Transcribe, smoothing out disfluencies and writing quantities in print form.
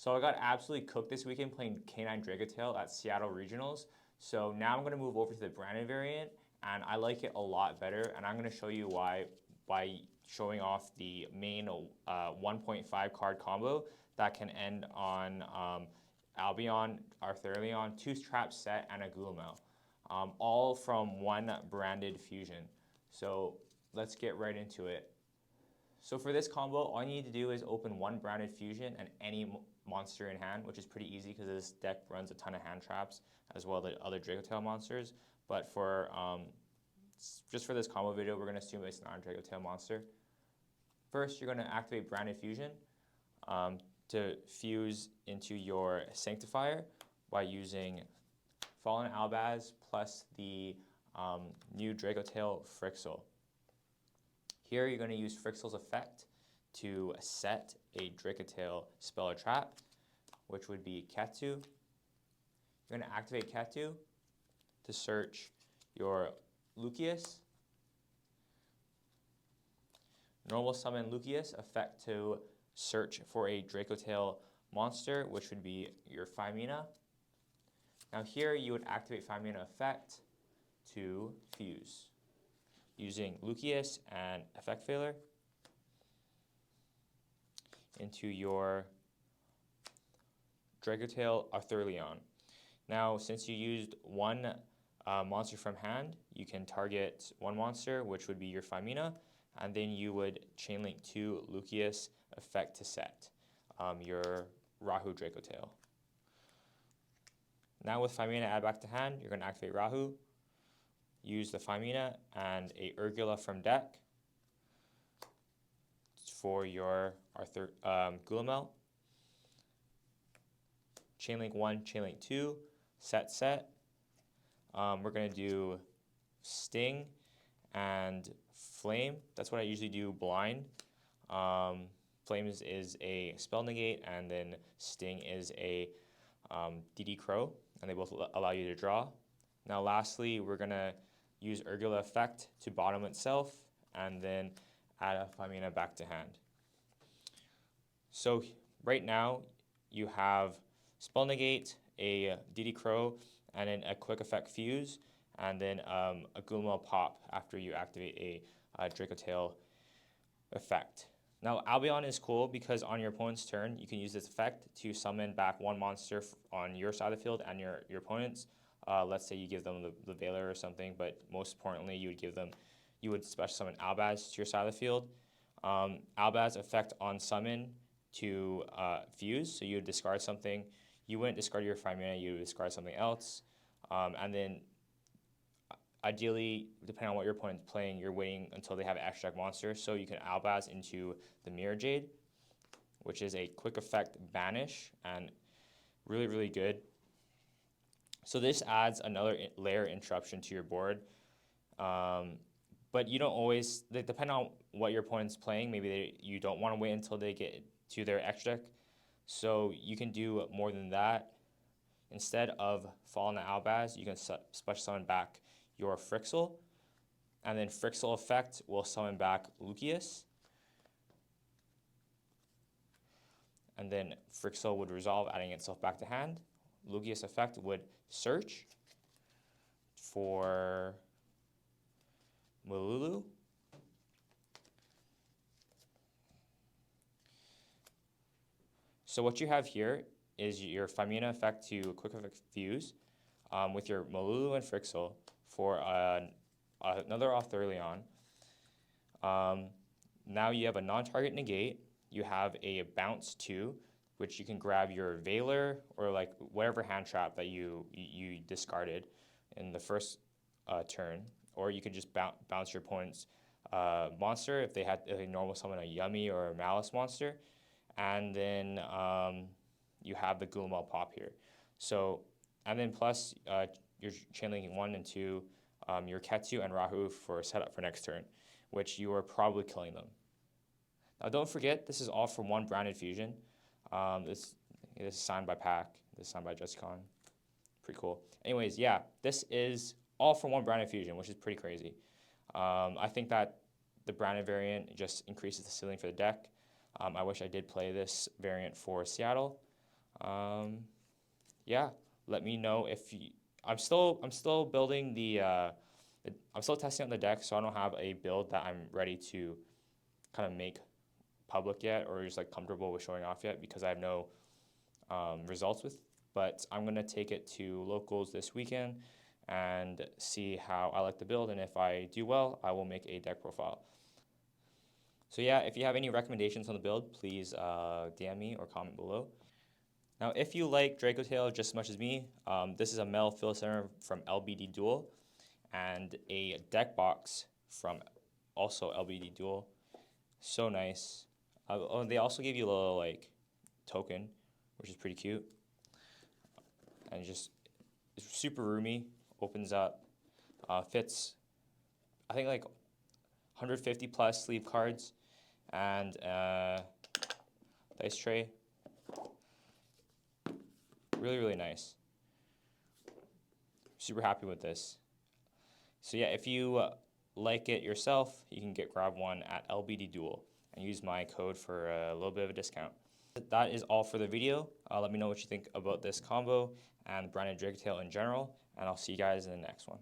So I got absolutely cooked this weekend playing K9 Dracotail at Seattle Regionals. So now I'm going to move over to the branded variant, and I like it a lot better, and I'm going to show you why by showing off the main 1.5 card combo that can end on Albion, Arthurion, 2 trap set, and a Gulamel, all from one branded fusion. So let's get right into it. So for this combo, all you need to do is open one branded fusion and any monster in hand, which is pretty easy because this deck runs a ton of hand traps as well as the other Dracotail monsters. But for just for this combo video, we're going to assume it's not a Dracotail monster. First, you're going to activate branded fusion to fuse into your Sanctifier by using Fallen Albaz plus the new Dracotail Frixel. Here you're going to use Frixel's effect to set a Dracotail spell or trap, which would be Ketu. You're going to activate Ketu to search your Lucius. Normal summon Lucius, effect to search for a Dracotail monster, which would be your 5 mana. Now here you would activate 5 mana effect to fuse using Lucius and Effect Failure into your Dracotail Arthurion. Now, since you used one monster from hand, you can target one monster, which would be your 5 mana, and then you would chainlink 2 Lucius effect to set your Rahu Dracotail. Now with 5 mana add back to hand, you're going to activate Rahu, use the 5 mana and a Urgula from deck for your Gulamel. Chainlink 1, Chainlink 2, set. We're going to do Sting and Flame. That's what I usually do blind. Flames is a spell negate, and then Sting is a DD Crow, and they both allow you to draw. Now lastly, we're going to use Urgula effect to bottom itself, and then add a 5 mana back to hand. So right now, you have Spell Negate, a DD Crow, and then a Quick Effect Fuse, and then a Gulamel Pop after you activate a Dracotail effect. Now Albion is cool because on your opponent's turn, you can use this effect to summon back one monster on your side of the field and your opponent's. Let's say you give them the Veiler or something, but most importantly, you would special summon Albaz to your side of the field. Albaz effect on summon to fuse, so you would discard something. You wouldn't discard your 5 mana, you would discard something else. And then ideally, depending on what your opponent's playing, you're waiting until they have an extra monster, so you can Albaz into the Mirror Jade, which is a quick effect banish, and really, really good. So this adds another layer interruption to your board, but you don't always, depending on what your opponent's playing, maybe you don't want to wait until they get to their extra deck, so you can do more than that. Instead of Fallen Albaz, you can special summon back your Frixel, and then Frixel effect will summon back Lucius, and then Frixel would resolve, adding itself back to hand. Lucius effect would search for Malulu. So what you have here is your 5 mana effect to Quick Effect Fuse with your Malulu and Frixel for another Arthurion. Now you have a non-target negate. You have a bounce 2, which you can grab your Veiler or like whatever hand trap that you discarded in the first turn, or you can just bounce your opponent's monster if they had a normal summon a Yummy or a Malice monster, and then you have the Gulamel Pop here. So, and then plus you're chainlinking 1 and 2, your Ketu and Rahu for setup for next turn, which you are probably killing them. Now don't forget, this is all from one branded fusion. This is signed by Pack. This is signed by JustCon. Pretty cool. Anyways, yeah, this is all from one branded fusion, which is pretty crazy. I think that the branded variant just increases the ceiling for the deck. I wish I did play this variant for Seattle. Yeah, let me know if you, I'm still building the I'm still testing out the deck, so I don't have a build that I'm ready to kind of make public yet or just like comfortable with showing off yet because I have no results with. But I'm gonna take it to locals this weekend and see how I like the build, and if I do well, I will make a deck profile. So yeah, if you have any recommendations on the build, please DM me or comment below. Now, if you like Dracotail just as much as me, this is a metal fill center from LBD Duel and a deck box from also LBD Duel. So nice. Oh, they also give you a little like token, which is pretty cute. And it's super roomy, opens up, fits, I think like 150 plus sleeve cards and dice tray. Really, really nice. Super happy with this. So yeah, if you like it yourself, you can grab one at LBD Duel and use my code for a little bit of a discount. That is all for the video. Let me know what you think about this combo and branded Dracotail in general, and I'll see you guys in the next one.